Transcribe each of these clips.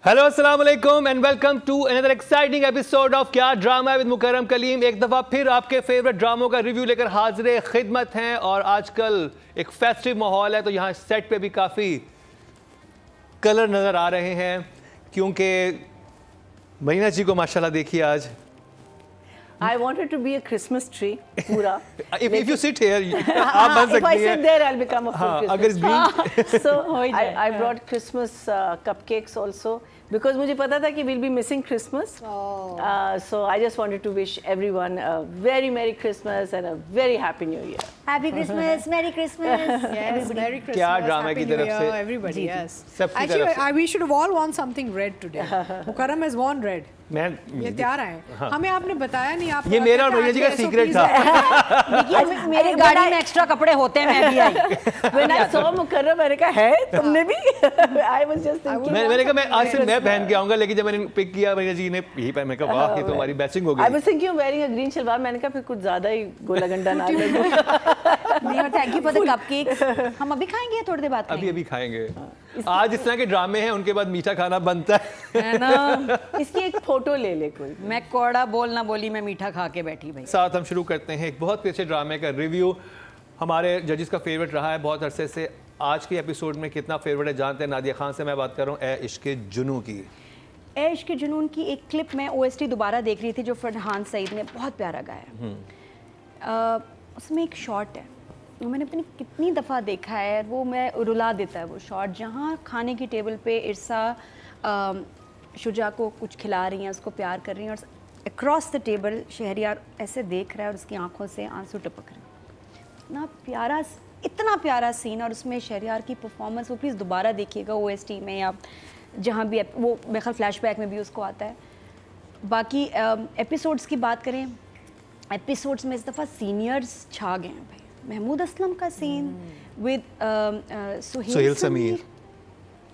Hello अस्सलाम वालेकुम and welcome to another exciting episode of क्या ड्रामा विद मुकर्रम कलीम। एक दफ़ा फिर आपके फेवरेट ड्रामों का रिव्यू लेकर हाजिर खिदमत हैं और आजकल एक फेस्टिव माहौल है तो यहाँ सेट पे भी काफ़ी कलर नज़र आ रहे हैं क्योंकि मरीना जी को माशाल्लाह देखिए आज I wanted to be a Christmas tree, पूरा. if you sit here आप बन If I सकती sit there, I'll become a full हाँ, Christmas अगर green tree. So I brought Christmas cupcakes also because मुझे पता था कि we'll be missing Christmas. So I just wanted to wish everyone a very Merry Christmas and a very Happy New Year. Happy Christmas, Merry Christmas. Yes, Merry Christmas. क्या drama की Happy New तरफ Year, से everybody. Yes. सबकी तरफ से Actually, we should have all worn something red today. Mukarram has worn red. मैं ये तैयार आए. हमें आपने बताया नहीं आप. ये मेरा और मरीना जी का सीक्रेट था। मेरे गाड़ी में एक्स्ट्रा कपड़े होते हैं, मैं भी आई। When I saw Mukarram, मैंने कहा है तुमने भी? I was just thinking. मैंने कहा मैं आज से मैं पहन के आऊंगा लेकिन जब मैंने पिक किया मरीना जी ने यही पहन, मैंने कहा वाह ये तो हमारी मैचिंग हो I गई। was thinking of wearing a green salwar. मैंने कहा फिर कुछ ज़्यादा ही गोला गंडा ना लगे. नहीं, thank you for the cupcakes. हम अभी खाएंगे, थोड़ी देर बाद अभी खाएंगे। अभी खाएंगे। आज इस तरह के ड्रामे हैं उनके बाद मीठा खाना बनता है। है ना? इसकी एक फोटो ले ले कोई. मैं कौड़ा बोल ना बोली, मैं मीठा खा के बैठी भाई। साथ हम शुरू करते हैं एक बहुत ही अच्छे ड्रामे का रिव्यू। हमारे जजेस का फेवरेट रहा है बहुत अरसे से। आज के एपिसोड में कितना फेवरेट है जानते हैं। नादिया खान से मैं बात कर रहा हूँ ए इश्क जुनू की। ए इश्क जुनून की एक क्लिप में ओएसटी दोबारा देख रही थी जो फरहान सईद ने बहुत प्यारा गाया। उसमें एक शॉट है वो मैंने अपनी कितनी दफ़ा देखा है, वो मैं रुला देता है वो शॉट, जहाँ खाने की टेबल पे इरसा शुजा को कुछ खिला रही हैं, उसको प्यार कर रही हैं और अक्रॉस द टेबल शहरियार ऐसे देख रहा है और उसकी आंखों से आंसू टपक रहे हैं। इतना प्यारा सीन, और उसमें शहरियार की परफॉर्मेंस वो प्लीज़ दोबारा देखिएगा ओएसटी में या जहाँ भी वो मेरे ख्याल फ्लैशबैक में भी उसको आता है। बाकी एपिसोड्स की बात करें, एपिसोड्स में इस दफ़ा सीनियर्स छा गए हैं भाई। महमूद असलम का सीन विद सुहेल समीर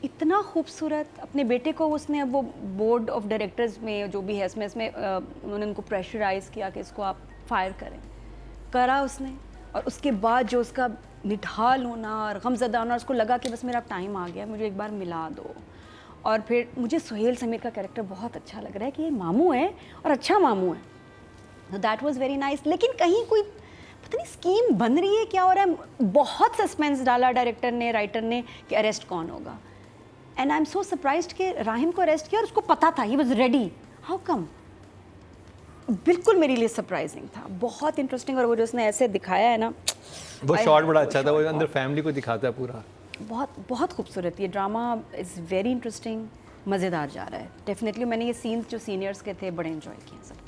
इतना खूबसूरत। अपने बेटे को उसने अब वो बोर्ड ऑफ डायरेक्टर्स में जो भी है इसमें उन्होंने उनको प्रेशराइज़ किया कि इसको आप फायर करा उसने, और उसके बाद जो उसका निढाल होना और गमज़दा होना, उसको लगा कि बस मेरा टाइम आ गया, मुझे एक बार मिला दो। और फिर मुझे सुहेल समीर का कैरेक्टर बहुत अच्छा लग रहा है कि ये मामू है और अच्छा मामू है, तो दैट वाज वेरी नाइस। लेकिन कहीं कोई पता नहीं स्कीम बन रही है, क्या हो रहा है। बहुत सस्पेंस डाला डायरेक्टर ने, राइटर ने कि अरेस्ट कौन होगा। And I am so surprised कि राहिम को अरेस्ट किया और उसको पता था, he was ready. How come? बिल्कुल मेरे लिए सरप्राइजिंग था, बहुत इंटरेस्टिंग। और वो जो उसने ऐसे दिखाया है ना, वो शॉट बड़ा अच्छा था, वो अंदर फैमिली को दिखाता है पूरा। बहुत खूबसूरत। ये ड्रामा इज़ वेरी इंटरेस्टिंग, मज़ेदार जा रहा है डेफिनेटली। मैंने ये सीन्स जो सीनियर्स के थे बड़े एंजॉय किए सबके।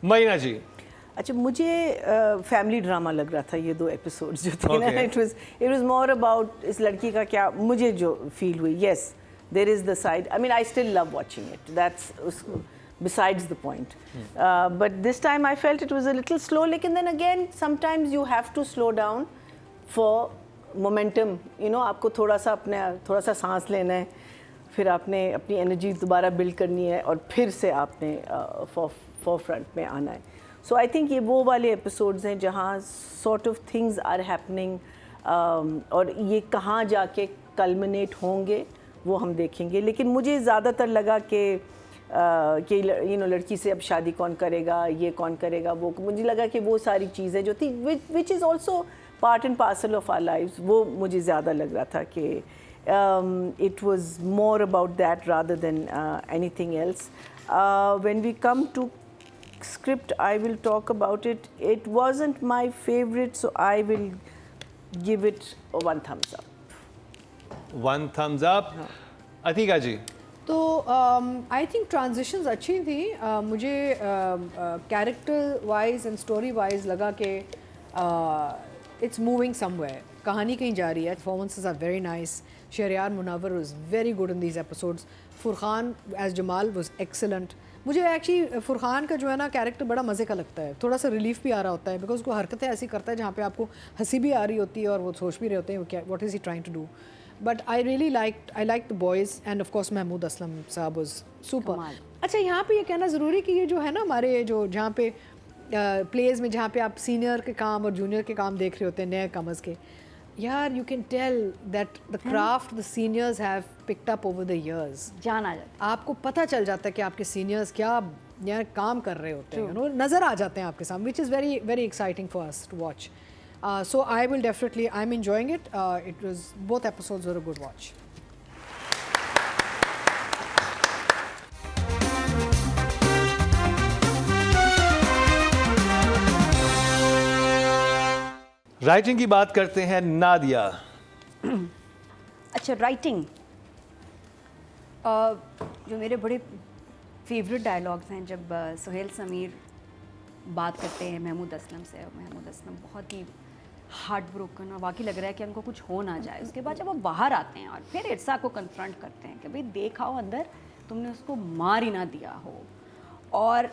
मरीना जी, अच्छा मुझे फैमिली ड्रामा लग रहा था ये दो एपिसोड्स जो थे ना. इट वाज मोर अबाउट इस लड़की का क्या मुझे जो फील हुई. Yes there is the side, I mean I still love watching it, that's besides the point. But this time I felt it was a little slow. लेकिन then again sometimes you have to slow down for momentum. You know, आपको थोड़ा सा सांस लेना है, फिर आपने अपनी एनर्जी दोबारा बिल्ड करनी है और फिर से आपने फॉर फ्रंट में आना है. सो आई थिंक ये वो वाले एपिसोड्स हैं जहाँ sort of things are happening, और ये कहाँ जाके कल्मिनेट होंगे वो हम देखेंगे. लेकिन मुझे ज़्यादातर लगा कि लड़की से अब शादी कौन करेगा, ये कौन करेगा, वो मुझे लगा कि वो सारी चीज़ें जो थी which is also part and parcel of our lives, वो मुझे ज़्यादा लग रहा था कि it was more about that rather than anything else. When we come to script, I will talk about it. It wasn't my favorite, so I will give it one thumbs up. One thumbs up. Atika ji, तो I think transitions अच्छी थी. मुझे character wise and story wise लगा कि it's moving somewhere, कहानी कहीं जा रही है. Performances are very nice. Shehryar Munawar was very good in these episodes. Furqan as Jamal was excellent. मुझे एक्चुअली फुरखान का जो है ना कैरेक्टर बड़ा मज़े का लगता है. थोड़ा सा रिलीफ भी आ रहा होता है बिकॉज उसको हरकतें ऐसी करता है जहाँ पे आपको हंसी भी आ रही होती है और वो सोच भी रहे होते हैं क्या what is he trying to do. But I really like the boys and of course Mahmood Aslam साहब वाज सुपर. अच्छा, यहाँ पे ये कहना ज़रूरी कि ये जो है ना हमारे जो जहाँ पे प्लेस में जहाँ पे आप सीनियर के काम और जूनियर के काम देख रहे होते हैं नए कमर्स के, यार you can tell that the craft the seniors have picked up over the years. जान आ जाता आपको पता चल जाता है कि आपके सीनियर्स क्या यार काम कर रहे होते हैं, नज़र आ जाते हैं आपके सामने, which is very very exciting for us to watch. So I will definitely, I'm enjoying it. It was, both episodes were a good watch. Writing की बात करते हैं नादिया। अच्छा, राइटिंग जो मेरे बड़े फेवरेट डायलॉग्स हैं जब सुहेल समीर बात करते हैं महमूद असलम से, और महमूद असलम बहुत ही हार्ट ब्रोकन और वाकई लग रहा है कि उनको कुछ हो ना जाए। उसके बाद जब वो बाहर आते हैं और फिर इरसा को कन्फ्रंट करते हैं कि भाई देखाओ अंदर, तुमने उसको मार ही ना दिया हो और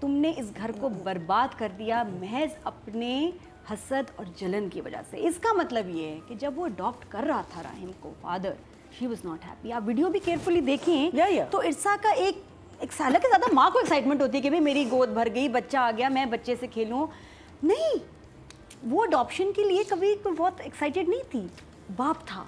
तुमने इस घर को बर्बाद कर दिया महज अपने हसद और जलन की वजह से। इसका मतलब ये है कि जब वो अडॉप्ट कर रहा था राहिम को, father, she was not happy. आप वीडियो भी केयरफुली देखें तो इरसा का एक साल के ज़्यादा माँ को एक्साइटमेंट होती है कि भाई मेरी गोद भर गई, बच्चा आ गया, मैं बच्चे से खेलूँ। नहीं, वो अडॉप्शन के लिए कभी कोई बहुत एक्साइटेड नहीं थी, बाप था।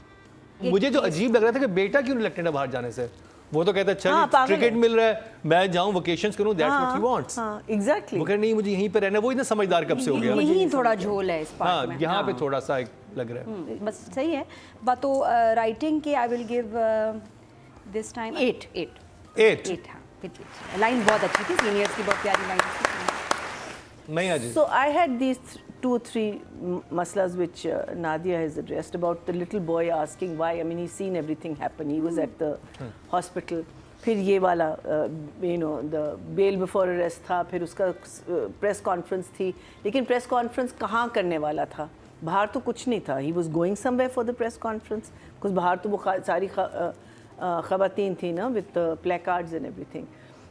मुझे जो अजीब लग रहा था कि बेटा क्यों रिलेक्टेड है बाहर जाने से। वो तो कहता है चल क्रिकेट मिल रहा है, मैं जाऊं वेकेशंस करूं, that's what he wants. Exactly. वो कह नहीं मुझे यहीं पे रहना। वो इतना समझदार कब से हो गया। यही थोड़ा झोल है इस पार्ट में। यहाँ पे थोड़ा सा लग रहा है। बस सही है बात। तो राइटिंग के I will give this time 8। हाँ, लाइन बहुत अच्छी थी, सीनियर्स की बहुत प्यारी लाइन थी। मैं आज So I had these 2-3 masalas which Nadia has addressed about the little boy asking why. I mean, he's seen everything happen. He was at the hospital. फिर ये वाला the bail before arrest था, फिर उसका press conference थी, लेकिन press conference कहाँ करने वाला था? बाहर तो कुछ नहीं था. He was going somewhere for the press conference because बाहर तो वो सारी ख़वातीन थी ना with placards and everything.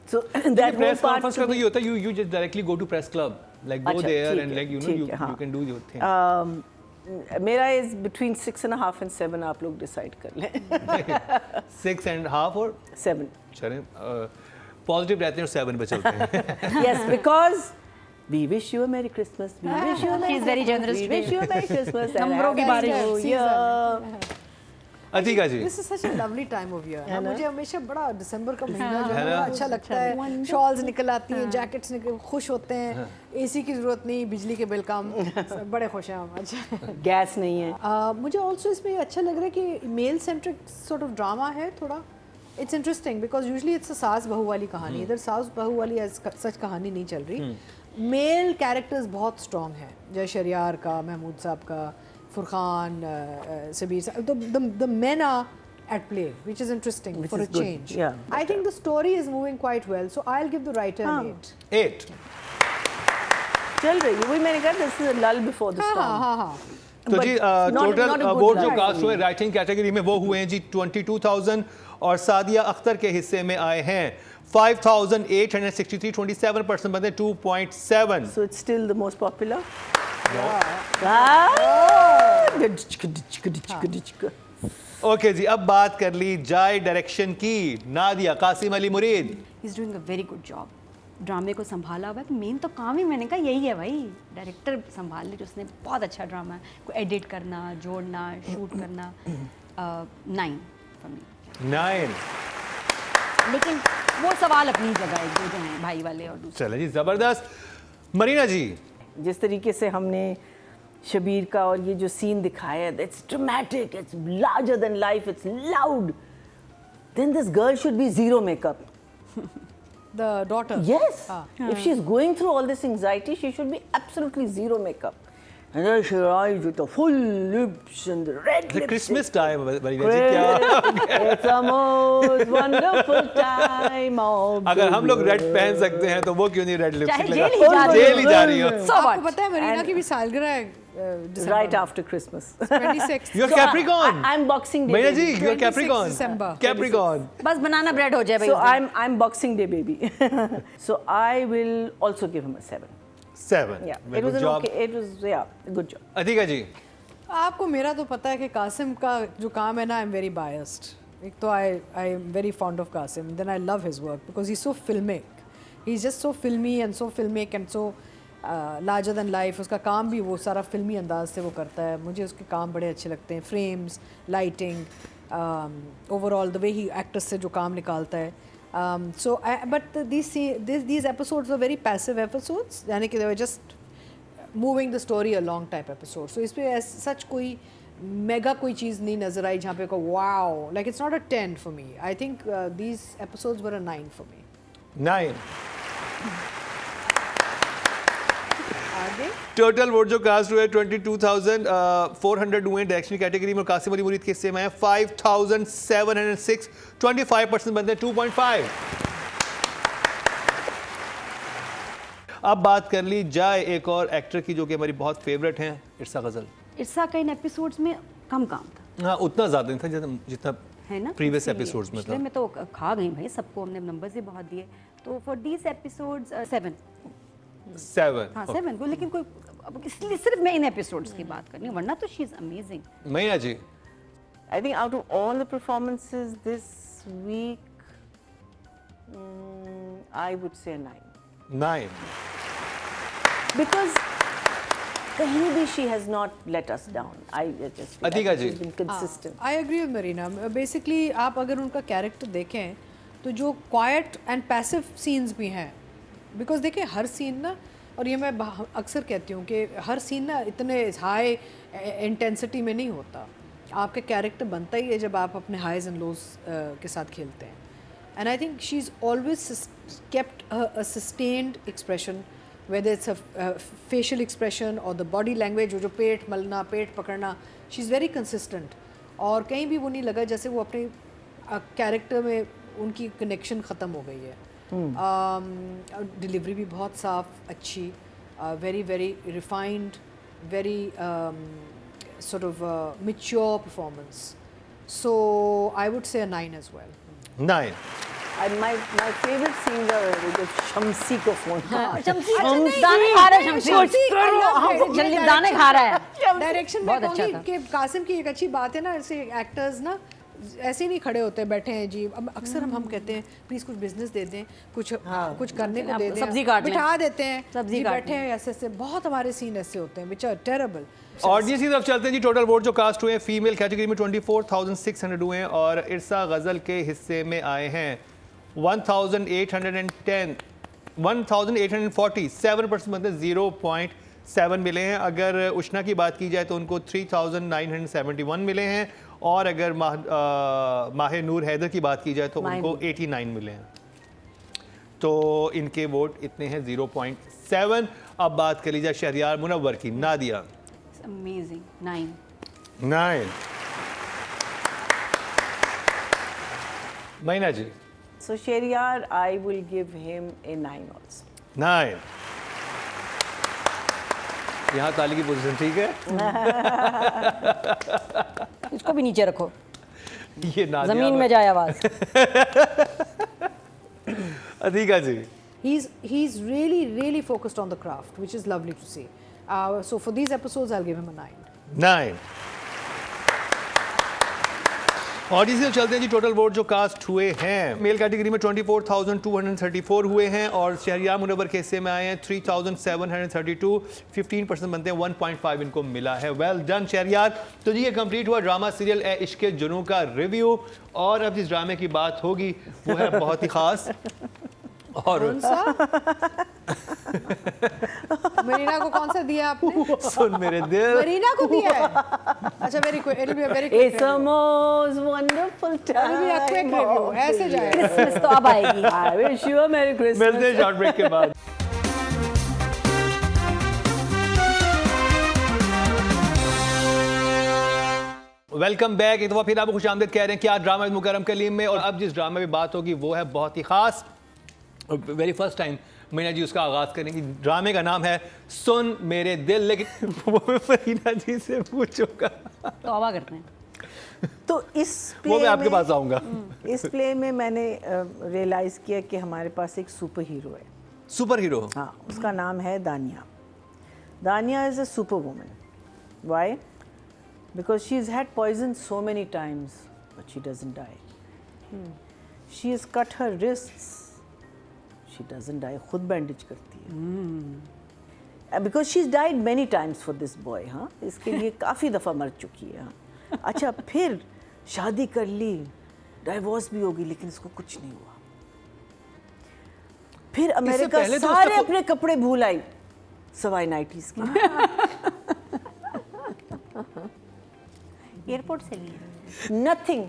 So that whole press part conference का तो ये होता है you just directly go to press club, like go there and like you can do your thing. मेरा is between 6.5 and 7. आप लोग decide कर लें. 6.5 और 7. चलें पॉजिटिव रहते हैं और 7 पे चलते हैं। Yes, because we wish you a Merry Christmas. We wish you a Merry She's very generous We today. wish you a Merry Christmas. नंबरों की बारिश। अतिका जी, This is such a lovely time of year. है ना? मुझे हमेशा बड़ा दिसंबर का महीना जो है है ना? बड़ा अच्छा लगता है। शॉल्स निकल आती हैं, जैकेट्स निकल, खुश होते हैं। एसी की जरूरत नहीं, बिजली के बिल कम, बड़े खुश हैं हम। अच्छा, गैस नहीं है. मुझे ऑल्सो इसमें अच्छा लग रहा है कि male centric sort of drama है थोड़ा. It's interesting because usually it's a सास बहू वाली कहानी. इधर सास बहू वाली सच कहानी नहीं चल रही. मेल कैरेक्टर्स बहुत स्ट्रॉन्ग हैं, जय शरियार का, महमूद साहब का, फुरखान, सबीर साहब. The men are at play, which is interesting Which for is a good, change. yeah. I think the story is moving quite well, so I'll give the writer an 8. 8 चल रही है. वही मैंने कहा this is a lull before the storm. हाँ. तो But जी not total a good vote जो luck. कास्ट हुए राइटिंग कैटेगरी में वो हुए हैं जी 22,000 और सादिया अख्तर के हिस्से में आए हैं 5,863. 27% बनते 2.7. So it's still the most popular. Okay ji, अब बात कर ली जाए डायरेक्शन की. नादिया, कासिम अली मुरीद. He is doing a very good job. ड्रामे को संभाला हुआ है तो मेन तो काम ही मैंने कहा यही है भाई, डायरेक्टर संभाल ले. उसने बहुत अच्छा ड्रामा को एडिट करना, जोड़ना, शूट करना. 9 फॉर मी. 9. लेकिन वो सवाल अपनी जगह एक दो जो हैं भाई वाले और दूसरे. चले जी, जबरदस्त. मरीना जी, जिस तरीके से हमने शबीर का और ये जो सीन दिखाया है, it's dramatic, it's larger than life, it's loud. Then this girl should be zero makeup. The daughter. Yes. If she's going through all this anxiety, she should be absolutely zero makeup. And then she arrives with the full lips and the red the lipstick. Christmas time. Marina जी क्या It's the most wonderful time of the अगर हम लोग red year. पहन सकते हैं तो वो क्यों नहीं रेड चाहे लिपस्टिक जेल ही जा रही हो. जेल ही जा रही हो. So आपको what? पता है मरीना And- की भी सालगिरह है दिसंबर Right में. after Christmas. 26th. You're Capricorn. I'm Boxing Day. Marina ji, baby. you're 26 Capricorn. December. Capricorn. बस बनाना ब्रेड हो जाए भाई. So उस दिन. I'm Boxing Day baby. So I will also give him a 7. 7. Yeah, Very it was good an job. okay. It was a good job. Atika जी, आपको मेरा तो पता है कि कासिम का जो काम है ना, आई एम वेरी बायस्ड. एक तो I am very fond of Qasim. Then I love his work because he is so filmic. He is just so filmy and so filmic and so larger than life, उसका काम भी वो सारा फिल्मी अंदाज से वो करता है, मुझे उसके काम बड़े अच्छे लगते हैं, frames, lighting, overall the way he actors से जो काम निकालता है. So but these episodes were very passive episodes, यानी कि they were just moving the story along type episodes. So इसमें as such कोई मेगा कोई चीज़ नहीं नज़र आई जहाँ पे को wow, like it's not a 10 for me. I think these episodes were a 9 for me. 9. आगे टोटल वोट जो कास्ट हुए 22,400 हुए डायरेक्शन कैटेगरी में, और कासिम अली मुरीद के हिस्से में है 5,706, 25% बनते हैं 2.5. अब बात कर ली जाए एक और एक्टर की जो कि हमारी बहुत फेवरेट हैं, इरसा गजल. इरसा का इन एपिसोड्स में कम काम था, हाँ, उतना ज़्यादा नहीं था जितना है ना, प्रीवियस इसीलिए। एपिसोड्स में पिछले था. में तो खा गई भाई, सबको हमने नंबर्स भी बहुत दिए. तो फॉर दीज एपिसोड्स 7. 7. हाँ 7 को, लेकिन कोई अब इसलिए सिर्फ मैं इन एपिसोड्स की बात करनी हूँ, वरना तो शी इज अमेजिंग. मैया जी. I think out of all the performances this week, I would say a 9. 9. Because kahin bhi she has not let us down. I just feel Atika like ji. she's been consistent. I agree with Marina. Basically आप अगर उनका character देखें तो जो quiet and passive scenes भी हैं, because देखिए हर scene ना, और ये मैं अक्सर कहती हूँ कि हर सीन ना इतने हाई इंटेंसिटी में नहीं होता. आपका कैरेक्टर बनता ही है जब आप अपने हाइज एंड लोज के साथ खेलते हैं. And I think she is always kept a sustained expression, whether it's a facial expression or the body language, जो पेट मलना, पेट पकड़ना, शी इज़ वेरी कंसिस्टेंट. और कहीं भी वो नहीं लगा जैसे वो अपने कैरेक्टर में उनकी कनेक्शन ख़त्म हो गई है. डिलीवरी भी बहुत साफ, अच्छी, very very refined, very sort of mature performance. So I would say a 9 as well. 9. My favorite scenes are जब शम्सी को फोन. शम्सी दाने खा रहा है, शम्सी जल्दी दाने खा रहा है. डायरेक्शन में बहुत अच्छा कहूँगी था. कि कासिम की एक अच्छी बात है ना, ऐसे एक्टर्स ना ऐसे नहीं खड़े होते बैठे हैं जी. अब अक्सर हम कहते हैं प्लीज कुछ बिजनेस दे दें, कुछ कुछ करने को दे दें, सब्जी काट लें. बिठा देते हैं, सब्जी जी काट बैठे हैं ऐसे ऐसे. बहुत हमारे सीन ऐसे होते हैं विच आर टेरेबल. ऑडियंस की तरफ चलते हैं जी. टोटल वोट जो कास्ट हुए हैं फीमेल कैटेगरी में 24,600 हुए हैं, और इरसा गजल के हिस्से में आए हैं 1,810, 1,840, 7% बनते 0.7 मिले हैं. अगर उष्णा की बात की जाए तो उनको 3,971 मिले हैं, और अगर माहे नूर हैदर की बात की जाए तो उनको 89 मिले हैं. तो इनके वोट इतने हैं 0.7. अब बात कर ली जाए शहरियार मुनव्वर की. नादिया. अमेजिंग. 9. 9. मैना जी. So Sheryar, I will give him a 9 also. 9. यहाँ ताली की पोजीशन ठीक है. इसको भी नीचे रखो, ये नादिया जमीन में जाए आवाज. अतीका जी. He's really focused on the craft, which is lovely to see. So for these episodes I'll give him a 9. 9. Audience से चलते हैं जी. टोटल वोट जो कास्ट हुए हैं मेल कैटेगरी में 24,234 हुए हैं, और शहरियार मुनव्वर के हिस्से में आए हैं 3,732, 15% बनते हैं 1.5 इनको मिला है. Well done Shehryar. तो जी ये कंप्लीट हुआ ड्रामा सीरियल ए इश्क़ जुनून का रिव्यू, और अब जिस ड्रामे की बात होगी वो है बहुत ही खास. और मरीना को कौन सा दिया आपने? सुन मेरे दिल. मरीना को दिया है. अच्छा, very quick. It'll be a very quick It's a most wonderful time. It'll be a quick review. ऐसे जाएगा. क्रिसमस तो अब आएगी. I wish you a Merry Christmas. मिलते हैं शॉर्ट ब्रेक के बाद. Welcome back. एक दफ़ा फिर आपको खुशामदीद कह रहे हैं क्या ड्रामा मुकरम कलीम में. और अब जिस ड्रामे में बात होगी वो है बहुत ही ख़ास. Very first time Meena ji उसका आगाज़ करेंगी. ड्रामे का नाम है सुन मेरे दिल. लेकिन वो मैं फरीना जी से पूछूंगा. तो आवा करते हैं. तो इस वो मैं प्ले आपके में पास आऊँगा. इस प्ले में मैंने रियलाइज़ किया कि हमारे पास एक सुपर हीरो है. Super hero. हाँ, उसका नाम है Dania. Dania is a super woman. Why? Because she's had poison so many times, but she doesn't die. She has cut her wrists. She doesn't die. खुद बैंडेज करती है. Because she is died many times for this boy. हाँ, इसके लिए काफ़ी दफ़ा मर चुकी है. हाँ. अच्छा, फिर शादी कर ली, डाइवोर्स भी होगी, लेकिन इसको कुछ नहीं हुआ. फिर अमेरिका पहले तो सारे उसका अपने कपड़े भूल आई सवाई नाइटीज की. एयरपोर्ट से लिए. Nothing.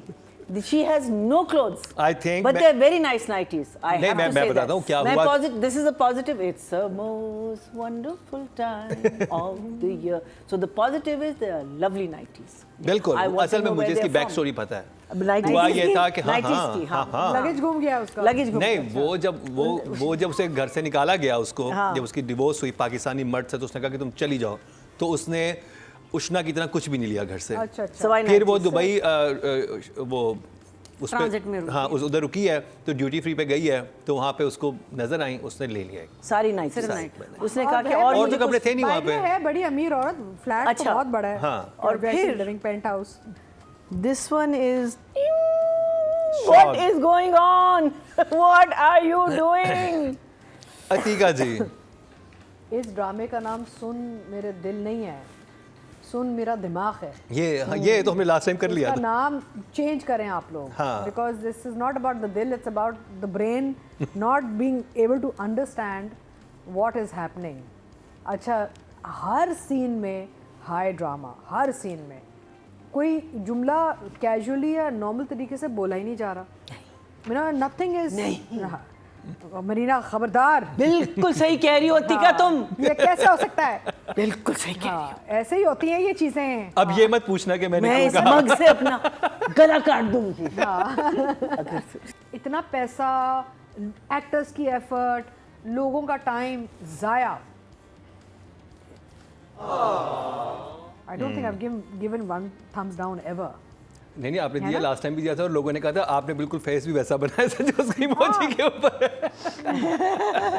She has no clothes. I think But they're very nice nighties. I नहीं, have मैं to say बताता that. हूँ क्या मैं हुआ. This is a positive. It's a most wonderful time of the year. So the positive is they are lovely nighties. बिल्कुल. I want असल to में know मुझे where इसकी they're बैक from. स्टोरी पता है. अब 90s हुआ की? ये था कि हाँ 90s हाँ की, हाँ हाँ लगेज घूम गया उसका. लगेज घूम नहीं, गया. वो जब उसे घर से निकाला गया उसको, हाँ. जब उसकी डिवोर्स हुई पाकिस्तानी मर्द से, तो उसने कहा कि तुम चली जाओ. तो उसने उष्णा की तरह कुछ भी नहीं लिया घर से. अच्छा अच्छा. सवाई फिर वो 90s. दुबई वो उस Transit में पे रुकी हाँ उधर रुकी है, तो ड्यूटी फ्री पे गई है, तो वहाँ पे उसको नजर आई, उसने ले लिया. सारी nighties. सिर्फ night. उसने कहा कि और और और मुझे तो कपड़े कुछ- थे नहीं वहाँ By the पे. way, है बड़ी अमीर औरत. फ्लैट तो अच्छा. बहुत बड़ा है. हाँ. और फिर living paint house. This one is. What is going on? What are you doing? Atika ji. इस ड्रामे का नाम सुन मेरे दिल नहीं है, सुन मेरा दिमाग है. ये तो हमने लास्ट टाइम कर लिया इसका था. नाम चेंज करें आप लोग. हाँ. Because this is not about the दिल, it's about the brain not being able to understand what is happening. अच्छा, हर सीन में हाई ड्रामा, हर सीन में कोई जुमला कैजुअली या नॉर्मल तरीके से बोला ही नहीं जा रहा. मेरा नथिंग इज मरीना खबरदार. बिल्कुल सही कह रही होती का तुम. ये कैसे हो सकता है? बिल्कुल सही कह रही हो. हाँ, ऐसे ही होती हैं ये चीजें. अब ये मत पूछना कि मैंने मैं क्यों इस कहा. मग से अपना गला काट दूंगी. इतना पैसा, एक्टर्स की एफर्ट, लोगों का टाइम जाया. I don't think I've given one thumbs down ever. नहीं आपने दिया, लास्ट टाइम भी दिया था, और लोगों ने कहा था आपने बिल्कुल फेस भी वैसा बनाया था जो उसकी इमोजी के ऊपर है.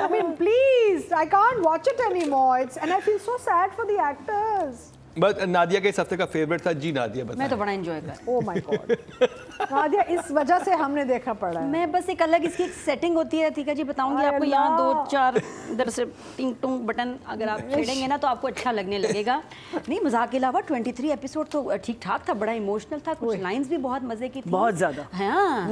I mean, please, I can't watch it anymore. And I feel so sad for the actors. बस नादिया के इस हफ्ते का फेवरेट था जी. नादिया मैं बताएं. तो बड़ा एंजॉय कर. Oh my God. नादिया, इस वजह से हमने देखना पड़ा है. मैं बस एक अलग इसकी एक सेटिंग होती है, ठीक है जी, बताऊंगी आपको. यहाँ 2-4 इधर से टिंग टुंग बटन अगर आप छेड़ेंगे ना तो आपको अच्छा लगने लगेगा. नहीं, मजाक के अलावा 23 एपिसोड तो ठीक ठाक था, बड़ा इमोशनल था, कुछ लाइंस भी बहुत मजे की थी. बहुत ज्यादा. हाँ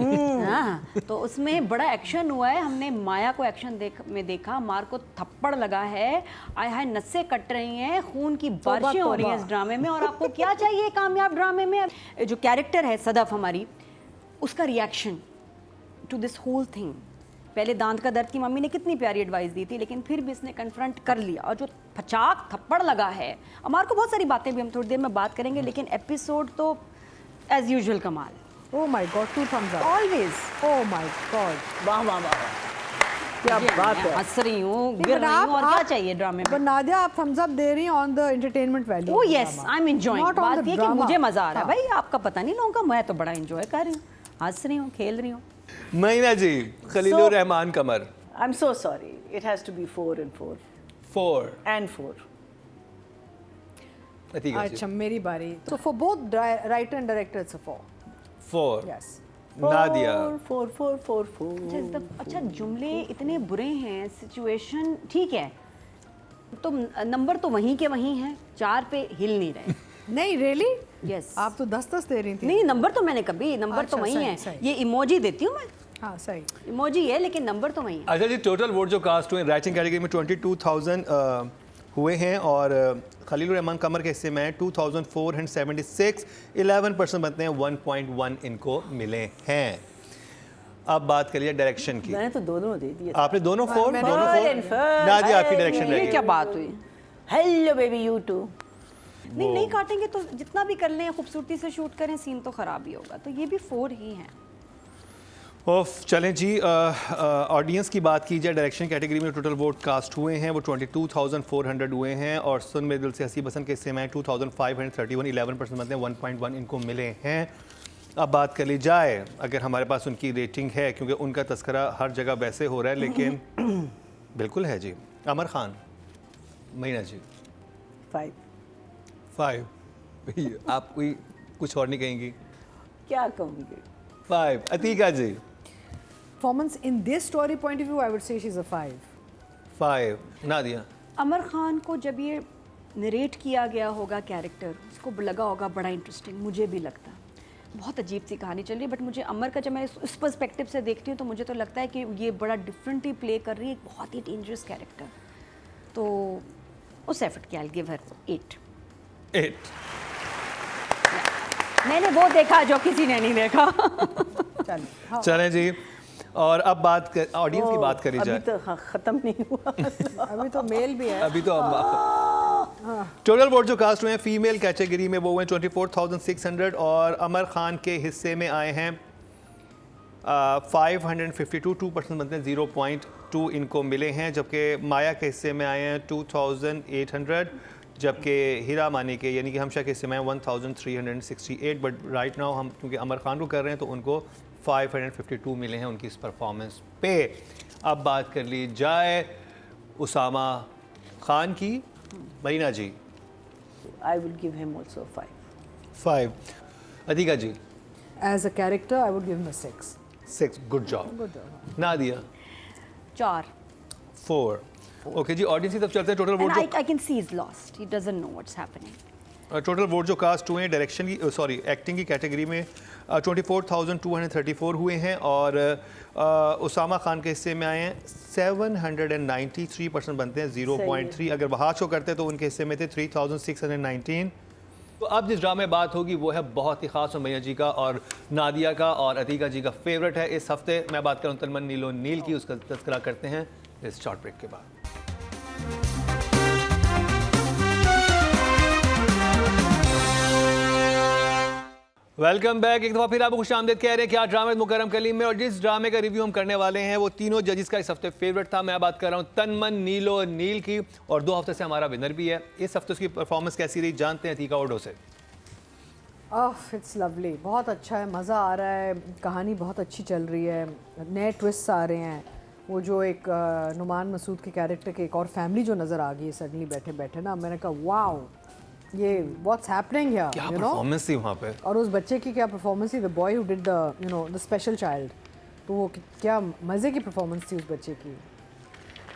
हाँ. तो उसमें बड़ा एक्शन हुआ है. हमने माया को एक्शन में देखा, मार को थप्पड़ लगा है, आय हाय नसें कट रही हैं, खून की बारिशें हो रही हैं इस ड्रामे में. और आपको क्या चाहिए कामयाब ड्रामे में? जो कैरेक्टर है सदफ हमारी, उसका reaction to this whole thing. पहले दांत का दर्द की मम्मी ने कितनी प्यारी एडवाइस दी थी, लेकिन फिर भी इसने कन्फ्रंट कर लिया. और जो फचाक थप्पड़ लगा है, अमार को बहुत सारी बातें भी हम थोड़ी देर में बात करेंगे, लेकिन एपिसोड तो एज यूजुअल कमाल. Oh my God, 2 thumbs up. Always. Oh my God. वाह वाह वाह. क्या बात है. हंस रही हूँ, नहीं, गिर but रही हूँ, और आप- क्या चाहिए ड्रामे But में? नादिया, आप thumbs up दे रही हैं on the entertainment value. ओ of the yes, drama. I am enjoying. Not on बात the ये कि drama. मुझे मजा आ रहा है हाँ. भाई, आपका पता नहीं लोगों का. मैं तो बड़ा एंजॉय कर रही हूँ, हंस रही हूँ, खेल रही हूँ. महीना जी. खलीलुर रहमान कमर. I'm so sorry. It has to be 4 and 4 4. and 4. Atika जी. अच्छा, मेरी बारी. So for both writer and director, it's a 4. 4. Yes. Nadia. 4 4 4 4. अच्छा, जुमले इतने बुरे हैं, सिचुएशन ठीक है, तो नंबर तो वहीं के वहीं हैं, 4 पे हिल नहीं रहे. नहीं, really? यस. आप तो 10 दे रही थी. नहीं, नंबर तो मैंने कभी, नंबर तो अच्छा, वहीं सही, है. सही। ये इमोजी देती हूँ मैं, हाँ, सही. इमोजी है, लेकिन नंबर तो वहीं है. अच्छा जी, टोटल वोट जो कास्ट हुए राइटिंग कैटेगरी में 22,000 हुए हैं, और खलीलुर रहमान कमर के हिस्से में 2,476. 11% बनते हैं, 1.1 इनको मिले हैं. अब बात करिए डायरेक्शन की. मैंने तो दोनों दे दिए. आपने दोनों 4. मैंने- दोनों 4. नादिया आपकी डायरेक्शन ये रहेगी. क्या बात हुई? Hello baby you too. नहीं काटेंगे तो जितना भी कर लें, खूबसूरती से शूट करें, सीन तो खराब ही होगा. तो ये भी 4 ही हैं. ओफ, चलें जी. ऑडियंस की बात की जाए, डायरेक्शन कैटेगरी में टोटल वोट कास्ट हुए हैं वो 22,400 हुए हैं, और सुन मेरे दिल से हंसी पसंद के हिस्से में 2,531. 11% बनते हैं, 1.1 इनको मिले हैं. अब बात कर ली जाए, अगर हमारे पास उनकी रेटिंग है, क्योंकि उनका तस्करा हर जगह वैसे हो रहा है, लेकिन बिल्कुल है जी. अमर खान. महीना जी. 5. 5. आप कोई कुछ और नहीं कहेंगी? क्या कहूँगी. 5. अतीका जी. Performance in this story point of view, I would say she's a 5. 5. Nadia. अमर खान को जब ये नरेट किया गया होगा कैरेक्टर, उसको लगा होगा बड़ा इंटरेस्टिंग, मुझे भी लगता बहुत अजीब सी कहानी चल रही है, बट मुझे अमर का जब मैं इस पर्सपेक्टिव से देखती हूँ तो मुझे तो लगता है कि ये बड़ा डिफरेंटली प्ले कर रही है, एक बहुत ही डेंजरस कैरेक्टर। तो उस एफर्ट की आई गिव हर 8। मैंने वो देखा जो किसी ने नहीं देखा। चलो चलें जी, और अब बात ऑडियंस की बात करी जाए। अभी तो हाँ, ख़त्म नहीं हुआ। अभी तो मेल भी है। अभी तो टोटल वोट जो कास्ट हुए हैं फीमेल कैटेगरी में वो हुए 24,600 और अमर खान के हिस्से में आए हैं 552, 2% बनते हैं, 0.2 इनको मिले हैं, जबकि माया के हिस्से में आए हैं 2,800, जबकि हीरा मानी के यानी कि हमशा के हिस्से में 1,368। बट राइट नाउ हम क्योंकि अमर खान को कर रहे हैं तो उनको 552 मिले हैं उनकी इस परफॉर्मेंस पे। अब बात कर ली जाए उसामा खान की। Marina ji. I will give him also 5. 5। Atika ji. As a character, I would give him a 6. 6, good job. Nadia. 4। 4। Okay ji, audience की तरफ चलते हैं। टोटल वोट जो I can see he's lost. He doesn't know what's happening. Total vote जो cast हुए हैं direction की sorry acting की कैटेगरी में 24,234 हुए हैं और उसामा खान के हिस्से में आए हैं 793, 3% बनते हैं, 0.3। अगर वहाँ शो करते तो उनके हिस्से में थे 3,619। तो अब जिस ड्रामे बात होगी वो है बहुत ही खास मैया जी का और नादिया का और अतीका जी का फेवरेट है इस हफ्ते। मैं बात करूँ तन मन नीलो नील की, उसका तस्करा करते हैं इस शॉर्ट ब्रेक के बाद। Welcome back. एक दफ़ा फिर आपको खुश आमदीद कह रहे हैं क्या ड्रामे मुकरम कलीम में, और जिस ड्रामे का रिव्यू हम करने वाले हैं वो तीनों जजेस का इस हफ्ते फेवरेट था। मैं बात कर रहा हूँ तन मन नीलो नील की और 2 हफ्ते से हमारा विनर भी है। इस हफ्ते उसकी परफॉर्मेंस कैसी रही जानते हैं अतीका ओडो से। इट्स लवली, बहुत अच्छा है, मज़ा आ रहा है, कहानी बहुत अच्छी चल रही है, नए ट्विस्ट आ रहे हैं। वो जो एक नुमान मसूद के कैरेक्टर के एक और फैमिली जो नज़र आ गई है सडनली बैठे बैठे ना, मैंने कहा वाओ ये व्हाट्स हैपनिंग हियर, क्या परफॉर्मेंस थी वहाँ पे, और उस बच्चे की क्या परफॉर्मेंस थी, the boy who did the the special child, तो वो क्या मज़े की परफॉर्मेंस थी उस बच्चे की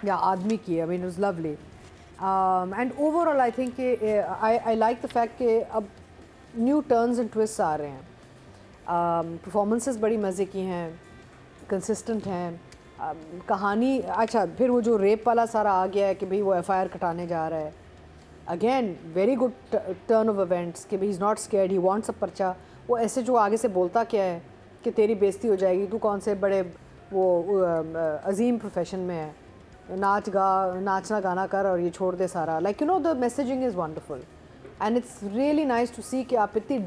या आदमी की। I mean it was lovely and overall I think I like the fact कि अब न्यू टर्न्स एंड ट्विस्ट आ रहे हैं। परफॉर्मेंसेस बड़ी मज़े की हैं, कंसिस्टेंट हैं, कहानी अच्छा। फिर वो जो रेप वाला सारा आ गया है कि भाई वो FIR कटाने जा रहा है, again very good turn off events कि भाई is not scared, he wants a पर्चा। वो ऐसे जो आगे से बोलता क्या है कि तेरी बेइज्जती हो जाएगी, तू कौन से बड़े वो अजीम प्रोफेशन में है, नाचना गाना कर और ये छोड़ दे सारा। Like you know the messaging is wonderful and it's really nice to see कि आप इतनी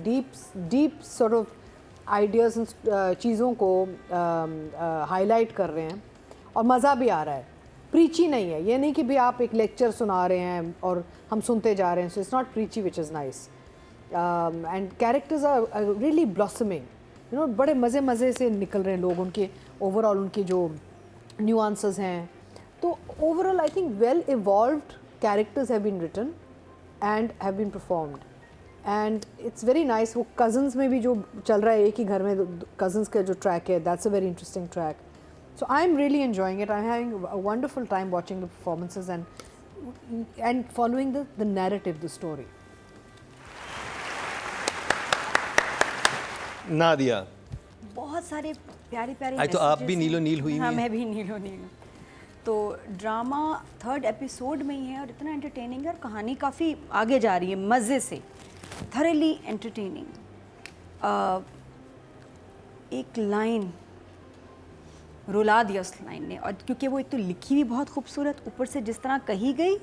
डीप सॉर्ट ऑफ आइडियाज़ चीज़ों को हाईलाइट कर रहे हैं और मज़ा भी आ रहा है। प्रीची नहीं है, ये नहीं कि भी आप एक लेक्चर सुना रहे हैं और हम सुनते जा रहे हैं। So it's not preachy which is nice and characters are really blossoming, you know, बड़े मज़े से निकल रहे हैं लोग, उनके ओवरऑल उनके जो न्यूआंसेस हैं। तो overall I think well evolved characters have been written and have been performed and it's very nice. वो कज़न्स में भी जो चल रहा है, एक ही घर में कज़न्स का जो ट्रैक है, that's a very interesting track. So I'm really enjoying it. I'm having a wonderful time watching the performances and following the narrative, the story. Nadia. बहुत सारे प्यारे प्यारे आज तो आप messages भी हैं। नीलो नील हुई हाँ, हुई हैं। मैं भी नीलो नील हूँ। तो ड्रामा 3rd एपिसोड में ही है और इतना एंटरटेनिंग है और कहानी काफ़ी आगे जा रही है मज़े से, थरली एंटरटेनिंग। एक लाइन रुला दिया उस लाइन ने, और क्योंकि वो एक तो लिखी भी बहुत खूबसूरत, ऊपर से जिस तरह कही गई,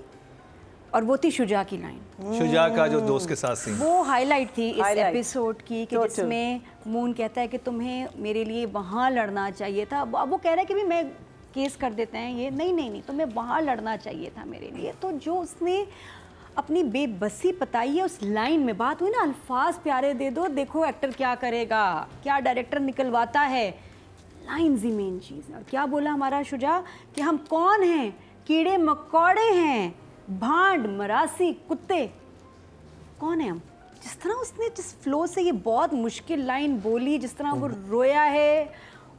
और वो थी शुजा की लाइन। शुजा का जो दोस्त के साथ सीन, वो हाईलाइट थी इस Highlight. एपिसोड की कि Total. जिसमें मून कहता है कि तुम्हें मेरे लिए वहाँ लड़ना चाहिए था। अब वो कह रहा है कि भी मैं केस कर देते हैं ये, नहीं, तुम्हें वहाँ लड़ना चाहिए था मेरे लिए। तो जो उसने अपनी बेबसी बताई है उस लाइन में, बात हुई ना अल्फाज प्यारे दे दो, देखो एक्टर क्या करेगा, क्या डायरेक्टर निकलवाता है। लाइन्स ही मेन चीज़ है। और क्या बोला हमारा शुजा कि हम कौन हैं, कीड़े मकोड़े हैं, भांड मरासी कुत्ते, कौन है हम। जिस तरह उसने जिस फ्लो से ये बहुत मुश्किल लाइन बोली, जिस तरह वो रोया है,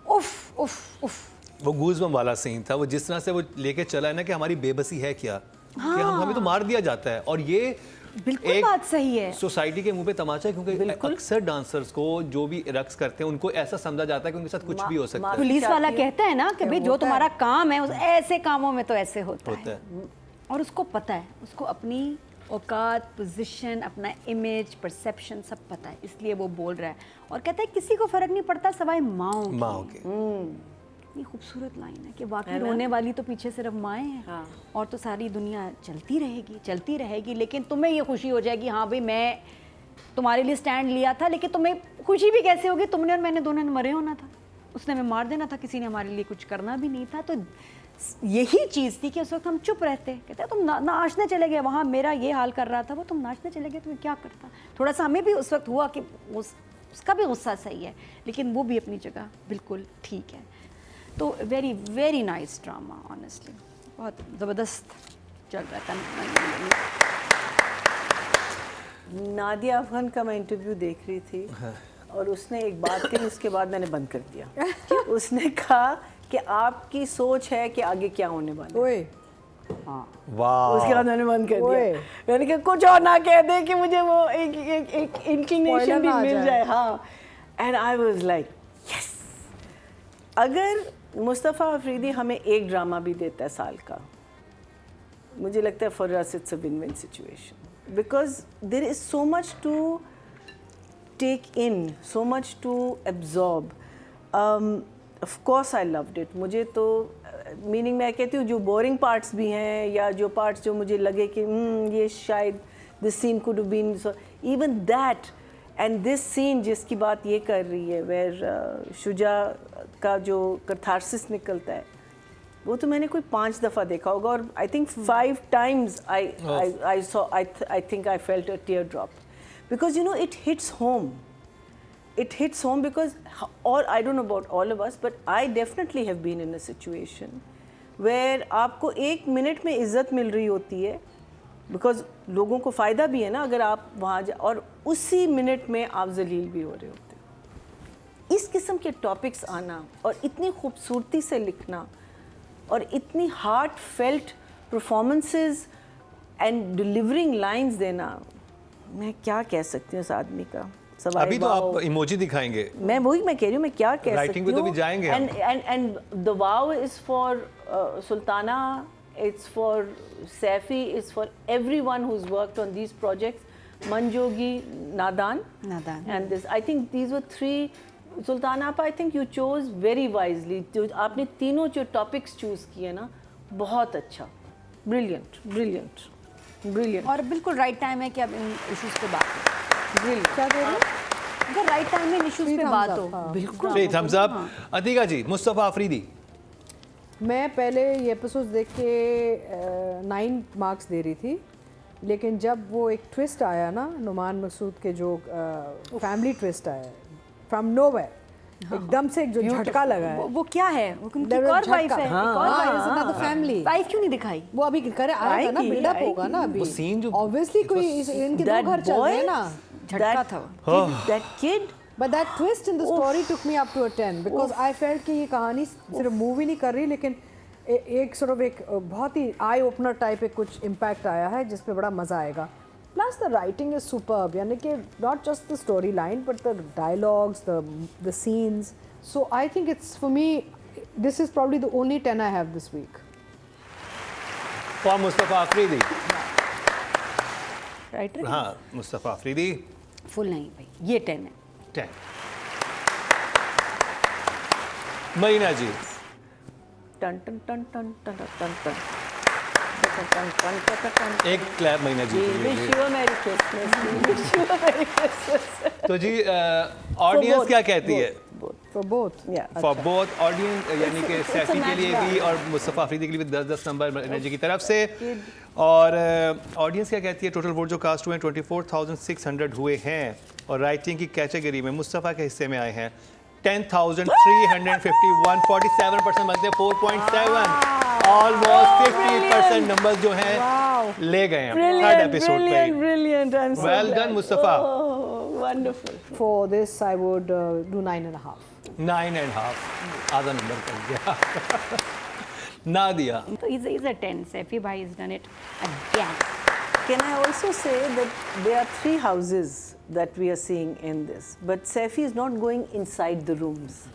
उफ उफ उफ। वो गूज़बम्प वाला सीन था। वो जिस तरह से वो लेके चला है ना कि हमारी बेबसी है क्या, कि हमें तो मार दिया जाता है, और ये बिल्कुल बात सही है। सोसाइटी के मुंह पे तमाचा है, क्योंकि अक्सर डांसर्स को जो भी रक्स करते हैं उनको ऐसा समझा जाता है कि उनके साथ कुछ भी हो सकता है। पुलिस वाला कहता है ना कि भाई जो तुम्हारा काम है ऐसे कामों में तो ऐसे होता है, और उसको पता है, उसको अपनी औकात, पोजीशन, अपना इमेज, परसेप्शन सब पता है, इसलिए वो बोल रहा है और कहता है किसी को फर्क नहीं पड़ता सवाए माओ के। ये खूबसूरत लाइन है कि वाकई रोने वाली तो पीछे सिर्फ माएँ हैं। हाँ। और तो सारी दुनिया चलती रहेगी, लेकिन तुम्हें ये खुशी हो जाएगी हाँ भाई मैं तुम्हारे लिए स्टैंड लिया था, लेकिन तुम्हें खुशी भी कैसे होगी, तुमने और मैंने दोनों ने मरे होना था, उसने हमें मार देना था, किसी ने हमारे लिए कुछ करना भी नहीं था। तो यही चीज़ थी कि उस वक्त हम चुप रहते, कहते हैं तुम नाचने चले गए, वहाँ मेरा ये हाल कर रहा था, वो तुम नाचने चले गए, तुम्हें क्या करता। थोड़ा सा हमें भी उस वक्त हुआ कि उसका भी गुस्सा सही है, लेकिन वो भी अपनी जगह बिल्कुल ठीक है। तो very very nice drama, honestly बहुत ज़बरदस्त चल रहा था। नादिया अफगान का मैं इंटरव्यू देख रही थी और उसने एक बात कही, उसके बाद मैंने बंद कर दिया। उसने कहा कि आपकी सोच है कि आगे क्या होने वाला है। ओए हाँ, वाह, उसके बाद मैंने बंद कर ओए। दिया। मैंने कहा कुछ और ना कह दे कि मुझे वो एक इंक्लिनेशन Spoiler भी ना आ मिल जाए। जाए। हाँ, and I was like yes. अगर मुस्तफ़ा अफरीदी हमें एक ड्रामा भी देता है साल का, मुझे लगता है for us it's a win win situation, because there is so much to take in, so much to absorb. Of course I loved it. मुझे तो मीनिंग मैं कहती हूँ जो बोरिंग पार्ट्स भी हैं या जो पार्ट्स जो मुझे लगे कि ये शायद this scene could have been, even that and this scene जिसकी बात ये कर रही है वेयर शुजा का जो कैथारसिस निकलता है, वो तो मैंने कोई 5 दफ़ा देखा होगा, और I think 5 times I think I felt a teardrop, because you know it hits home. It hits home because, or I don't know about all of us, but I definitely have been in a situation where आपको 1 minute में इज़्ज़त मिल रही होती है, because लोगों को फ़ायदा भी है ना अगर आप वहाँ और उसी मिनट में आप जलील भी हो रहे होते हो। इस किस्म के टॉपिक्स आना और इतनी खूबसूरती से लिखना और इतनी heart felt performances and delivering lines देना, मैं क्या कह सकती हूँ उस आदमी का। अभी तो आप इमोजी दिखाएंगे, मैं कह रही हूँ, मैं क्या कह सकती हूँ। राइटिंग पे तो भी जाएंगे हम। And the wow is for Sultana, it's for Saifi, it's for everyone who's worked on these projects. Manjogi, Nadan. And this, I think these were 3. Sultana Appa, I think you chose very wisely. जो आपने तीनों जो topics choose किए ना, बहुत अच्छा, brilliant, brilliant, brilliant. और बिल्कुल राइट टाइम है कि अब इन इश्यूज पे बात हो। Brilliant. क्या कह रहे हो? अगर राइट टाइम में इश्यूज पे बात हो, बिल्कुल। जी, थम्स अप। अतीका जी, मुस्तफ़ा अफरीदी। मैं पहले ये एपिसोड देख के 9 मार्क्स दे रही थी, लेकिन जब वो एक ट्विस्ट आया ना, नुमान मकसूद के जो फैमिली ट्विस्ट आया फ्रॉम नोवेयर, एकदम से एक जो झटका लगा है। वो क्या है, वो उनकी There एक was और वाइफ झटका। है, हाँ, एक और हाँ, wife it's another family। Wife क्यों नहीं दिखाई? वो अभी करे आएगा ना, आएगी, बिल्डअप होगा ना अभी। वो scene जो- ऑब्वियसली कोई इनके दो That घर चल रहे हैं ना। झटका था वो। That kid. But that twist in the story took me up to a 10 because I felt कि ये कहानी सिर्फ मूवी नहीं कर रही, लेकिन एक sort of एक बहुत ही आई ओपनर टाइप एक कुछ इम्पैक्ट आया है जिस पे बड़ा मज़ा आएगा। Plus the writing is superb, यानी कि not just the story line but the dialogues, the scenes. So I think it's for me, this is probably the only 10 I have this week. For Mustafa Afridi. Writer हाँ, Mustafa Afridi full नहीं भाई, ये 10 है। 10। मरीना जी। टन टन टन टन टन टन टन टन टन टन टन। एक क्लैप मरीना जी के लिए। Wish you a Merry Christmas. Wish you a Merry Christmas. तो जी, ऑडियंस क्या कहती है? For both. Yeah. For both audience, यानी कि it's a सैफी के match लिए भी ball. और मुस्तफ़ा अफरीदी के लिए भी 10-10 नंबर मरीना जी की तरफ से। और ऑडियंस क्या कहती है? टोटल वोट जो कास्ट हुए हैं 24,600 हुए हैं, और राइटिंग की कैटेगरी में मुस्तफ़ा के हिस्से में आए हैं 10,351, 47% बनते हैं 4.7, ऑलमोस्ट 50% नंबर जो हैं ले गए हैं थर्ड एपिसोड पे ही। Brilliant. I'm so Well glad. done, Mustafa. Oh, wonderful. For this I would do 9.5। 9.5, आधा नंबर कर दिया। Nadia So he's a 10. Saifi bhai has done it again. Can I also say that there are 3 houses that we are seeing in this, but Saifi is not going inside the rooms.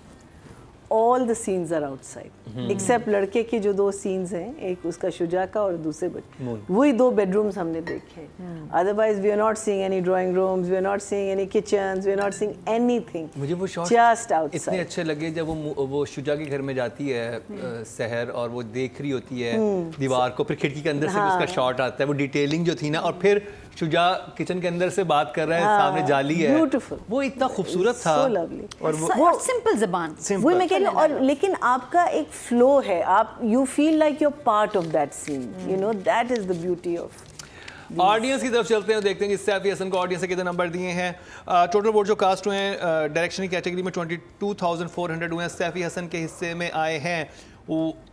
All the scenes are outside, except लड़के के जो 2 scenes हैं, एक उसका शुजा का और दूसरे वही 2 bedrooms हमने देखे हैं. Otherwise we are not seeing any drawing rooms, we are not seeing any kitchens, we are not seeing anything. मुझे वो शॉट just outside. इतने अच्छे लगे जब वो शुजा के घर में जाती है सहर और वो देख रही होती है दीवार को, फिर खिड़की के अंदर से भी उसका शॉट आता है, वो डिटेलिंग जो थी ना, और फिर शुजा किचन के अंदर से बात कर रहा है, सामने जाली है, Beautiful. वो इतना खूबसूरत था. So lovely. और वो सिंपल जबान. वही मैं कह रही हूँ, और लेकिन आपका एक फ्लो है, आप you feel like you are part of that scene, you know, that is the beauty of. Audience की तरफ चलते हैं, देखते हैं कि सैफी हसन को ऑडियंस से कितने नंबर दिए हैं. टोटल वोट जो कास्ट हुए हैं डायरेक्शन की कैटेगरी में 22,400 हुए हैं. सैफी हसन के हिस्से में आए हैं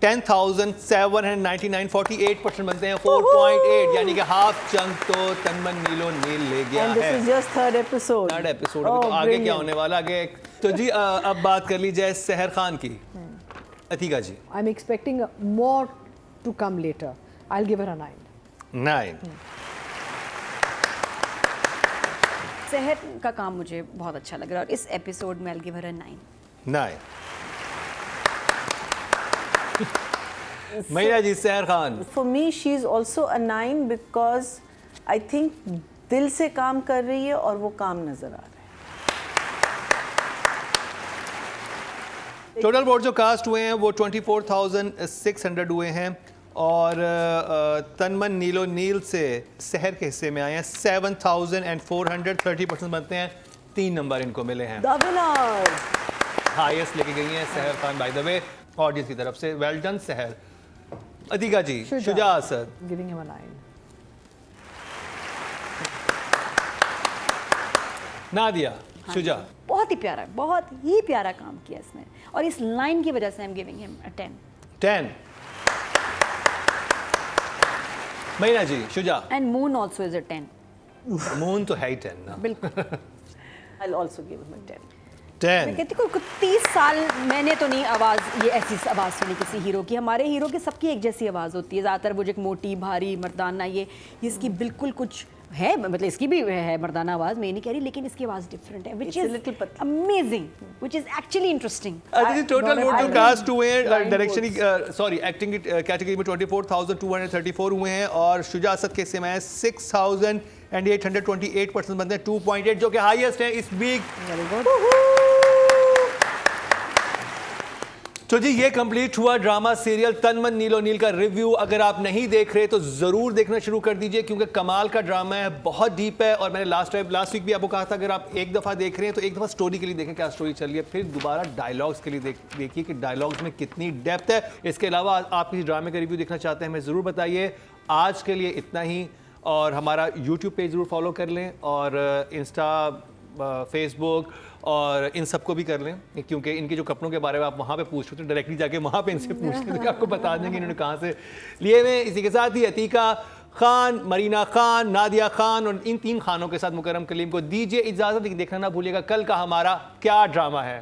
10,799, 48% बनते हैं. 4.8 यानी कि हाफ चंक तो तनमन नीलो नील ले गया And this है. is just third episode. Third episode Oh, तो आगे क्या brilliant. होने वाला आगे. तो जी अब बात कर ली जाए सहर खान की. अतीका जी I'm expecting more to come later. I'll give her a 9. 9. सहर का काम मुझे बहुत अच्छा लग रहा है और इस एपिसोड में I'll give her a 9. 9. मैया जी सहर Khan. For me, she is also a 9 because I think दिल से काम कर रही है और वो काम नजर आ रहा है. टोटल वोट जो कास्ट हुए हैं वो 24,600 हुए हैं और तनमन नीलो नील से सहर के हिस्से में आए हैं 7,400. 30% बनते हैं. 3 नंबर इनको मिले हैं. The winner. हाईएस्ट लेके गई हैं सहर Khan by the way audience की तरफ से. वेल डन सहर. अतीका जी Shuja Asad. Giving him a 9. Nadia Shuja. बहुत ही प्यारा काम किया इसने और इस लाइन की वजह से I'm giving him a 10. 10. Maina ji Shuja. And Moon also is a 10. Moon तो है ही 10 ना. बिल्कुल. I'll also give him a 10. मैं 10. कहती हूँ 30 साल मैंने तो नहीं ये ऐसी आवाज़ सुनी किसी हीरो की. हमारे हीरो की सबकी एक जैसी आवाज़ होती है ज़्यादातर. वो जो एक मोटी भारी मर्दाना ये इसकी बिल्कुल कुछ है, मतलब इसकी भी है मर्दाना आवाज़, मैं नहीं कह रही, लेकिन इसकी आवाज़ डिफरेंट है which is amazing, which is actually interesting. जी टोटल वोट जो कास्ट हुए हैं डायरेक्शन सॉरी एक्टिंग की कैटेगरी में 24,234 हुए हैं और शुजा असद के हिस्से में है 6,828. 28% बनते हैं. 2.8 जो कि हाईएस्ट है इस वीक. तो जी ये कंप्लीट हुआ ड्रामा सीरियल तनमन नीलो नील का रिव्यू. अगर आप नहीं देख रहे तो ज़रूर देखना शुरू कर दीजिए क्योंकि कमाल का ड्रामा है, बहुत डीप है. और मैंने लास्ट वीक भी आपको कहा था अगर आप एक दफ़ा देख रहे हैं तो एक दफ़ा स्टोरी के लिए देखें क्या स्टोरी चल रही है, फिर दोबारा डायलॉग्स के लिए देखिए कि डायलॉग्स में कितनी डेप्थ है. इसके अलावा आप किसी ड्रामे का रिव्यू देखना चाहते हैं हमें ज़रूर बताइए. आज के लिए इतना ही और हमारा यूट्यूब पेज ज़रूर फॉलो कर लें और इंस्टा फेसबुक और इन सबको भी कर लें क्योंकि इनके जो कपड़ों के बारे में आप वहाँ पे पूछ रहे हो तो डायरेक्टली जाके वहाँ पे इनसे पूछ लें तो आपको बता देंगे इन्होंने कहाँ से लिए हुए. इसी के साथ ही अतीका खान, मरीना खान, नादिया खान और इन 3 खानों के साथ मुकरम कलीम को दीजिए इजाज़त. देखना ना भूलिएगा कल का हमारा क्या ड्रामा है.